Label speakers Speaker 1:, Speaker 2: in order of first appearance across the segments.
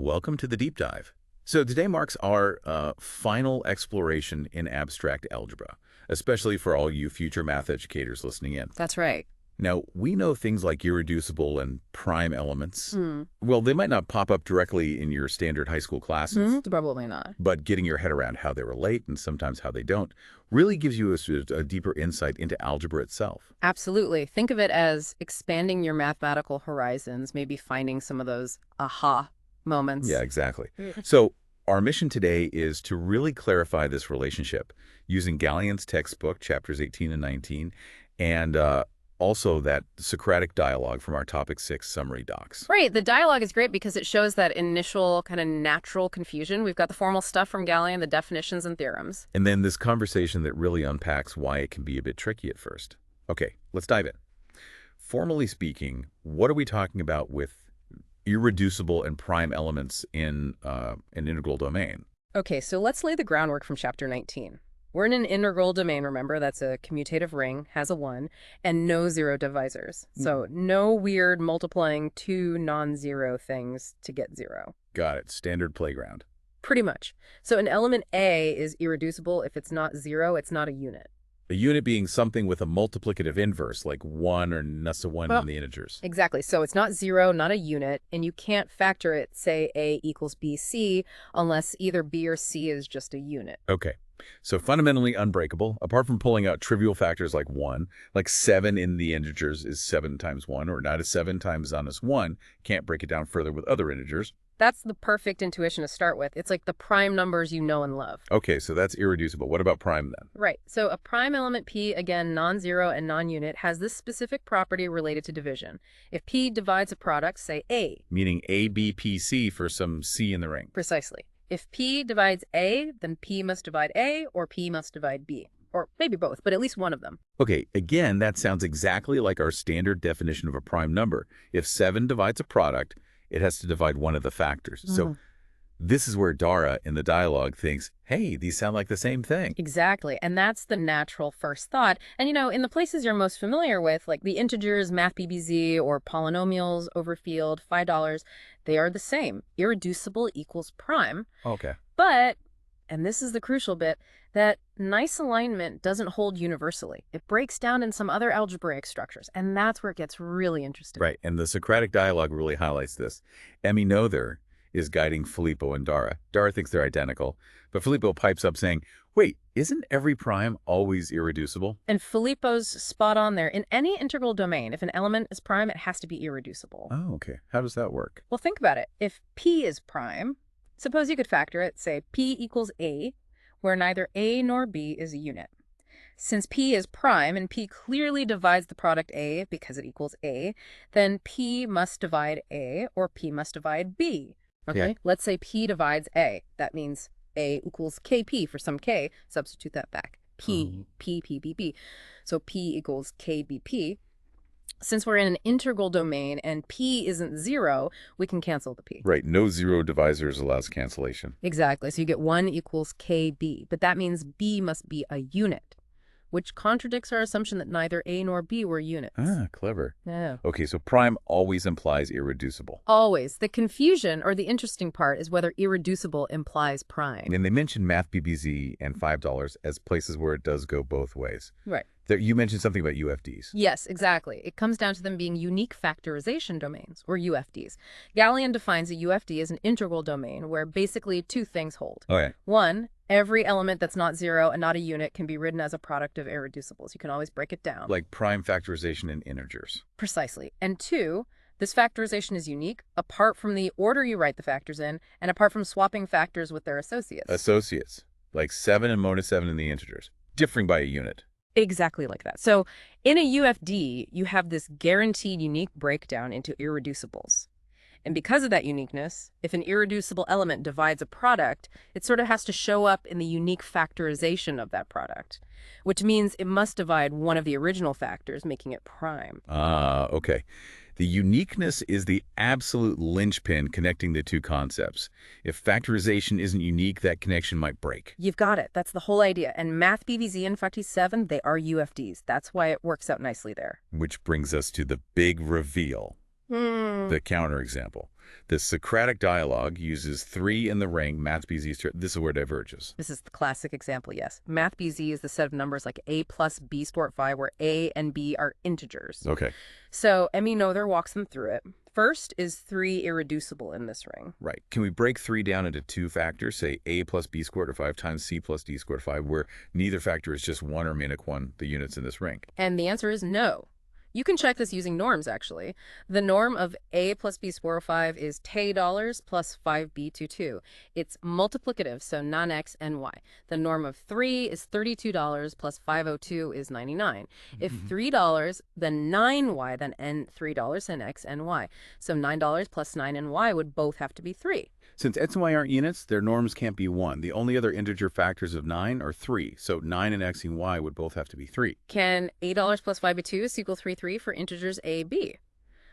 Speaker 1: Welcome to the deep dive. So today marks our final exploration in abstract algebra, especially for all you future math educators listening in.
Speaker 2: That's right.
Speaker 1: Now, we know things like irreducible and prime elements.
Speaker 2: Hmm.
Speaker 1: Well, they might not pop up directly in your standard high school classes,
Speaker 2: Probably not.
Speaker 1: but getting your head around how they relate and sometimes how they don't really gives you a deeper insight into algebra itself.
Speaker 2: Absolutely. Think of it as expanding your mathematical horizons, maybe finding some of those aha moments.
Speaker 1: Yeah, exactly.
Speaker 2: Mm.
Speaker 1: So our mission today is to really clarify this relationship using Gallien's textbook, chapters 18 and 19, and also that Socratic dialogue from our Topic 6 summary docs.
Speaker 2: Right. The dialogue is great because it shows that initial kind of natural confusion. We've got the formal stuff from Gallian, the definitions and theorems.
Speaker 1: And then this conversation that really unpacks why it can be a bit tricky at first. Okay, let's dive in. Formally speaking, what are we talking about with irreducible and prime elements in an integral domain?
Speaker 2: Okay, so let's lay the groundwork from chapter 19. We're in an integral domain, remember, that's a commutative ring, has a 1, and no zero divisors. So no weird multiplying two non-zero things to get 0.
Speaker 1: Got it. Standard playground.
Speaker 2: Pretty much. So an element A is irreducible. If it's not 0, it's not a unit.
Speaker 1: A unit being something with a multiplicative inverse, like 1 or nus of 1
Speaker 2: Well,
Speaker 1: in the integers.
Speaker 2: Exactly. So it's not 0, not a unit, and you can't factor it, say A equals BC, unless either B or C is just a unit.
Speaker 1: Okay. So fundamentally unbreakable, apart from pulling out trivial factors like 1, like 7 in the integers is 7 times 1, or 9 to 7 times honest 1. Can't break it down further with other integers.
Speaker 2: That's the perfect intuition to start with. It's like the prime numbers you know and love.
Speaker 1: Okay, so that's irreducible. What about prime then?
Speaker 2: Right. So a prime element P, again, non-zero and non-unit, has this specific property related to division. If P divides a product, say A.
Speaker 1: Meaning A, B, P, C for some C in the ring.
Speaker 2: Precisely. If P divides A, then P must divide A, or P must divide B. Or maybe both, but at least one of them.
Speaker 1: Okay, again, that sounds exactly like our standard definition of a prime number. If 7 divides a product, it has to divide one of the factors. So this is where Dara in the dialogue thinks, hey, these sound like the same thing.
Speaker 2: Exactly. And that's the natural first thought. And, you know, in the places you're most familiar with, like the integers, math BBZ, or polynomials, overfield, $5, they are the same. Irreducible equals prime.
Speaker 1: Okay.
Speaker 2: But, and this is the crucial bit, that nice alignment doesn't hold universally. It breaks down in some other algebraic structures, and that's where it gets really interesting.
Speaker 1: Right, and the Socratic dialogue really highlights this. Emmy Noether is guiding Filippo and Dara. Dara thinks they're identical, but Filippo pipes up saying, wait, isn't every prime always irreducible?
Speaker 2: And Filippo's spot on there. In any integral domain, if an element is prime, it has to be irreducible.
Speaker 1: Oh, okay. How does that work?
Speaker 2: Well, think about it. If P is prime, suppose you could factor it, say P equals A, where neither A nor B is a unit. Since P is prime and P clearly divides the product A because it equals A, then P must divide A or P must divide B. Okay,
Speaker 1: Yeah.
Speaker 2: Let's say P divides A. That means A equals KP for some K. Substitute that back. P, P, P, B, B. So P equals KBP. Since we're in an integral domain and P isn't 0, we can cancel the P.
Speaker 1: Right, no zero divisors allows cancellation.
Speaker 2: Exactly. So you get 1 equals KB. But that means B must be a unit, which contradicts our assumption that neither A nor B were units.
Speaker 1: Ah, clever.
Speaker 2: Yeah.
Speaker 1: Okay, so prime always implies irreducible.
Speaker 2: Always. The confusion, or the interesting part, is whether irreducible implies prime.
Speaker 1: And they mentioned Math BBZ and $5 as places where it does go both ways.
Speaker 2: Right.
Speaker 1: You mentioned something about UFDs.
Speaker 2: Yes, exactly. It comes down to them being unique factorization domains, or UFDs. Gallian defines a UFD as an integral domain where basically two things hold.
Speaker 1: Oh, yeah.
Speaker 2: One, every element that's not 0 and not a unit can be written as a product of irreducibles. You can always break it down.
Speaker 1: Like prime factorization in integers.
Speaker 2: Precisely. And two, this factorization is unique apart from the order you write the factors in and apart from swapping factors with their associates.
Speaker 1: Associates, like 7 and minus 7 in the integers, differing by a unit.
Speaker 2: Exactly like that. So in a UFD, you have this guaranteed unique breakdown into irreducibles. And because of that uniqueness, if an irreducible element divides a product, it sort of has to show up in the unique factorization of that product, which means it must divide one of the original factors, making it prime.
Speaker 1: Ah, okay. The uniqueness is the absolute linchpin connecting the two concepts. If factorization isn't unique, that connection might break.
Speaker 2: You've got it. That's the whole idea. And Math BVZ and Fati 7, they are UFDs. That's why it works out nicely there.
Speaker 1: Which brings us to the big reveal, the counterexample. This Socratic dialogue uses 3 in the ring, math BZ. This is where it diverges.
Speaker 2: This is the classic example, yes. Math BZ is the set of numbers like a plus b squared 5, where a and b are integers.
Speaker 1: Okay.
Speaker 2: So Emmy Noether walks them through it. First, is 3 irreducible in this ring?
Speaker 1: Right. Can we break 3 down into 2 factors, say a plus b squared or 5 times c plus d squared 5, where neither factor is just 1 or minus 1, the units in this ring?
Speaker 2: And the answer is no. You can check this using norms, actually. The norm of a plus b squared 5 is $10 plus 5b22. It's multiplicative, so non-x and y. The norm of 3 is $32 plus 502 is 99. If $3, then 9y, then n $3 and x and y. So $9 plus 9 and y would both have to be 3.
Speaker 1: Since x and y aren't units, their norms can't be 1. The only other integer factors of 9 are 3, so 9 and x and y would both have to be 3.
Speaker 2: Can $8 plus 5b2 is equal 3 for integers a, b?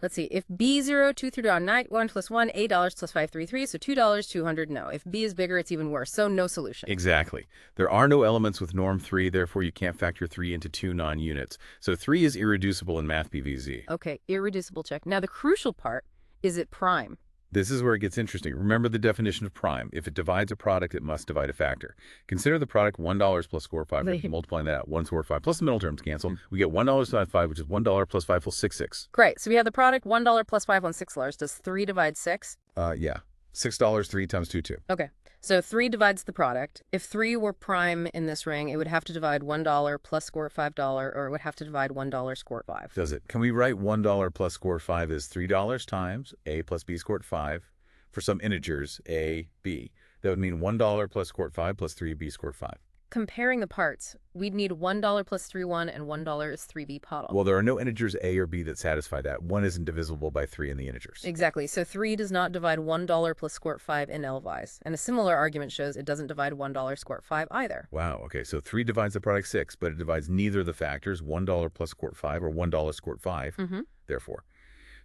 Speaker 2: Let's see. If b0, 2 through down 9, 1 plus 1, $8 plus 5, 3, so $2, 200, no. If b is bigger, it's even worse, so no solution.
Speaker 1: Exactly. There are no elements with norm 3, therefore you can't factor 3 into 2 non-units. So 3 is irreducible in math BVZ.
Speaker 2: Okay, irreducible check. Now the crucial part, is it prime?
Speaker 1: This is where it gets interesting. Remember the definition of prime. If it divides a product, it must divide a factor. Consider the product $1 plus square 5, multiplying that out. 1 square 5 plus the middle terms cancel. We get $1 divided 5, which is $1 plus 5 equals 6.
Speaker 2: Great. So we have the product $1 plus 5 on $6. Does 3 divide 6?
Speaker 1: Yeah. $6, 3 times 2, 2.
Speaker 2: Okay. So 3 divides the product. If 3 were prime in this ring, it would have to divide $1 plus square $5, or it would have to divide $1 square 5.
Speaker 1: Does it? Can we write $1 plus square 5 as $3 times a plus b squared 5 for some integers a, b? That would mean $1 plus squared 5 plus 3b squared 5.
Speaker 2: Comparing the parts, we'd need $1 plus 3(1) and $1 is 3b potl.
Speaker 1: Well, there are no integers a or b that satisfy that. 1 isn't divisible by 3 in the integers.
Speaker 2: Exactly. So 3 does not divide $1 plus square 5 in Elvise. And a similar argument shows it doesn't divide $1 square 5 either.
Speaker 1: Wow. Okay, so 3 divides the product 6, but it divides neither the factors, $1 plus square 5 or $1 square 5. Therefore,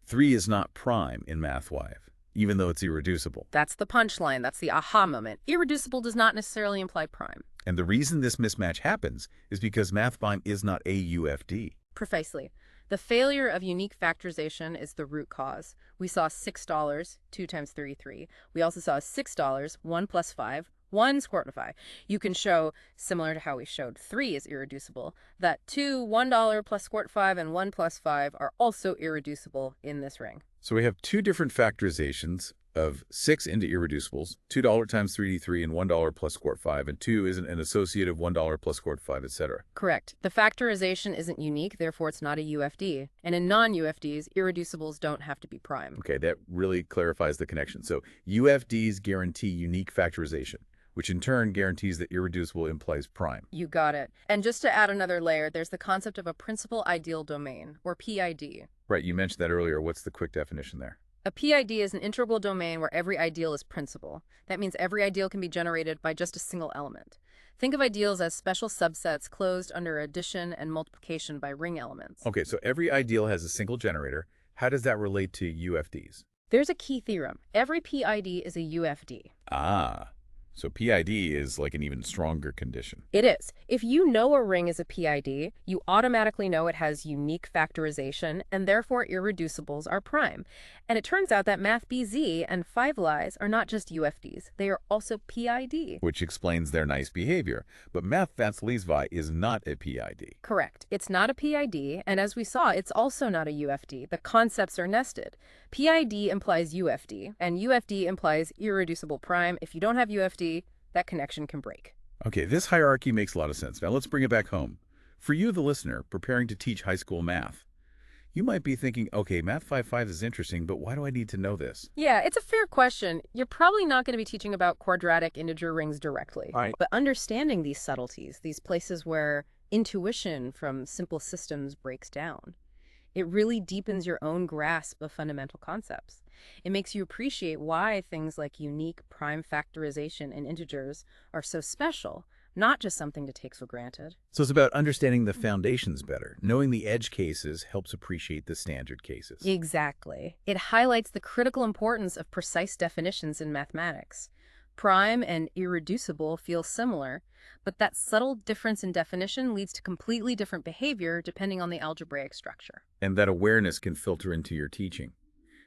Speaker 1: 3 is not prime in MathWive, even though it's irreducible.
Speaker 2: That's the punchline. That's the aha moment. Irreducible does not necessarily imply prime.
Speaker 1: And the reason this mismatch happens is because MathBime is not a UFD.
Speaker 2: Precisely. The failure of unique factorization is the root cause. We saw $6, 2 times 3. We also saw $6, 1 plus 5, 1 square root of 5. You can show, similar to how we showed 3 is irreducible, that 2, $1 plus square root of 5, and 1 plus 5 are also irreducible in this ring.
Speaker 1: So we have 2 different factorizations of 6 into irreducibles, $2 times 3d3 and $1 plus square root of 5, and 2 isn't an associative $1 plus square root of 5, etc.
Speaker 2: Correct. The factorization isn't unique, therefore it's not a UFD. And in non-UFDs, irreducibles don't have to be prime.
Speaker 1: Okay, that really clarifies the connection. So UFDs guarantee unique factorization, which in turn guarantees that irreducible implies prime.
Speaker 2: You got it. And just to add another layer, there's the concept of a principal ideal domain, or PID.
Speaker 1: Right, you mentioned that earlier. What's the quick definition there?
Speaker 2: A PID is an integral domain where every ideal is principal. That means every ideal can be generated by just a single element. Think of ideals as special subsets closed under addition and multiplication by ring elements.
Speaker 1: Okay, so every ideal has a single generator. How does that relate to UFDs?
Speaker 2: There's a key theorem. Every PID is a UFD.
Speaker 1: Ah, so PID is like an even stronger condition.
Speaker 2: It is. If you know a ring is a PID, you automatically know it has unique factorization, and therefore irreducibles are prime. And it turns out that MathBZ and 5 lies are not just UFDs. They are also PID.
Speaker 1: Which explains their nice behavior. But MathVatsLizvi is not a PID.
Speaker 2: Correct. It's not a PID, and as we saw, it's also not a UFD. The concepts are nested. PID implies UFD, and UFD implies irreducible prime. If you don't have UFD, that connection can break.
Speaker 1: Okay, this hierarchy makes a lot of sense. Now let's bring it back home. For you, the listener, preparing to teach high school math, you might be thinking, okay, Math 5.5 is interesting, but why do I need to know this?
Speaker 2: Yeah, it's a fair question. You're probably not going to be teaching about quadratic integer rings directly.
Speaker 1: All right.
Speaker 2: But understanding these subtleties, these places where intuition from simple systems breaks down, it really deepens your own grasp of fundamental concepts. It makes you appreciate why things like unique prime factorization in integers are so special, not just something to take for granted.
Speaker 1: So it's about understanding the foundations better. Knowing the edge cases helps appreciate the standard cases.
Speaker 2: Exactly. It highlights the critical importance of precise definitions in mathematics. Prime and irreducible feel similar, but that subtle difference in definition leads to completely different behavior depending on the algebraic structure.
Speaker 1: And that awareness can filter into your teaching.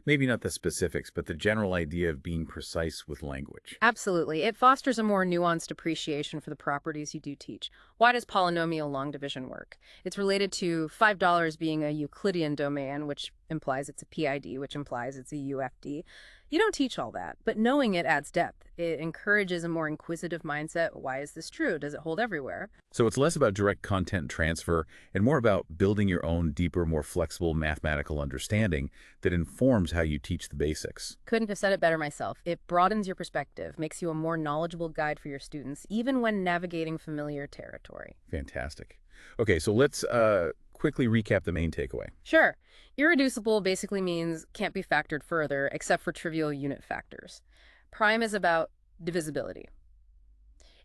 Speaker 1: Maybe not the specifics, but the general idea of being precise with language.
Speaker 2: Absolutely. It fosters a more nuanced appreciation for the properties you do teach. Why does polynomial long division work? It's related to $5 being a Euclidean domain, which implies it's a PID, which implies it's a UFD. You don't teach all that, but knowing it adds depth. It encourages a more inquisitive mindset. Why is this true? Does it hold everywhere?
Speaker 1: So it's less about direct content transfer and more about building your own deeper, more flexible mathematical understanding that informs how you teach the basics.
Speaker 2: Couldn't have said it better myself. It broadens your perspective, makes you a more knowledgeable guide for your students, even when navigating familiar territory.
Speaker 1: Fantastic. Okay, so let's quickly recap the main takeaway.
Speaker 2: Sure. Irreducible basically means can't be factored further except for trivial unit factors. Prime is about divisibility.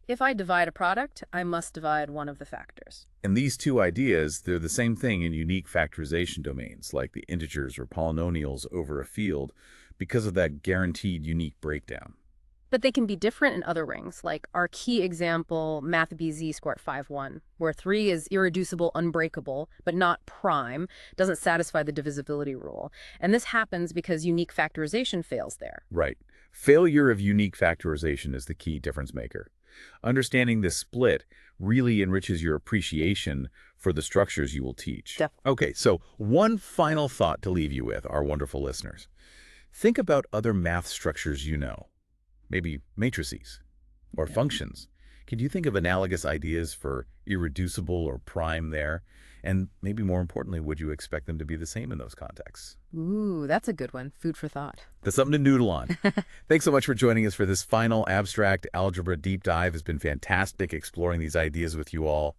Speaker 2: If I divide a product, I must divide one of the factors.
Speaker 1: And these two ideas, they're the same thing in unique factorization domains, like the integers or polynomials over a field, because of that guaranteed unique breakdown.
Speaker 2: But they can be different in other rings, like our key example, math BZ squared 5-1, where 3 is irreducible, unbreakable, but not prime, doesn't satisfy the divisibility rule. And this happens because unique factorization fails there.
Speaker 1: Right. Failure of unique factorization is the key difference maker. Understanding this split really enriches your appreciation for the structures you will teach. Okay, so one final thought to leave you with, our wonderful listeners. Think about other math structures you know. Maybe matrices or functions. Could you think of analogous ideas for irreducible or prime there? And maybe more importantly, would you expect them to be the same in those contexts?
Speaker 2: Ooh, that's a good one. Food for thought.
Speaker 1: That's something to noodle on. Thanks so much for joining us for this final abstract algebra deep dive. It's been fantastic exploring these ideas with you all.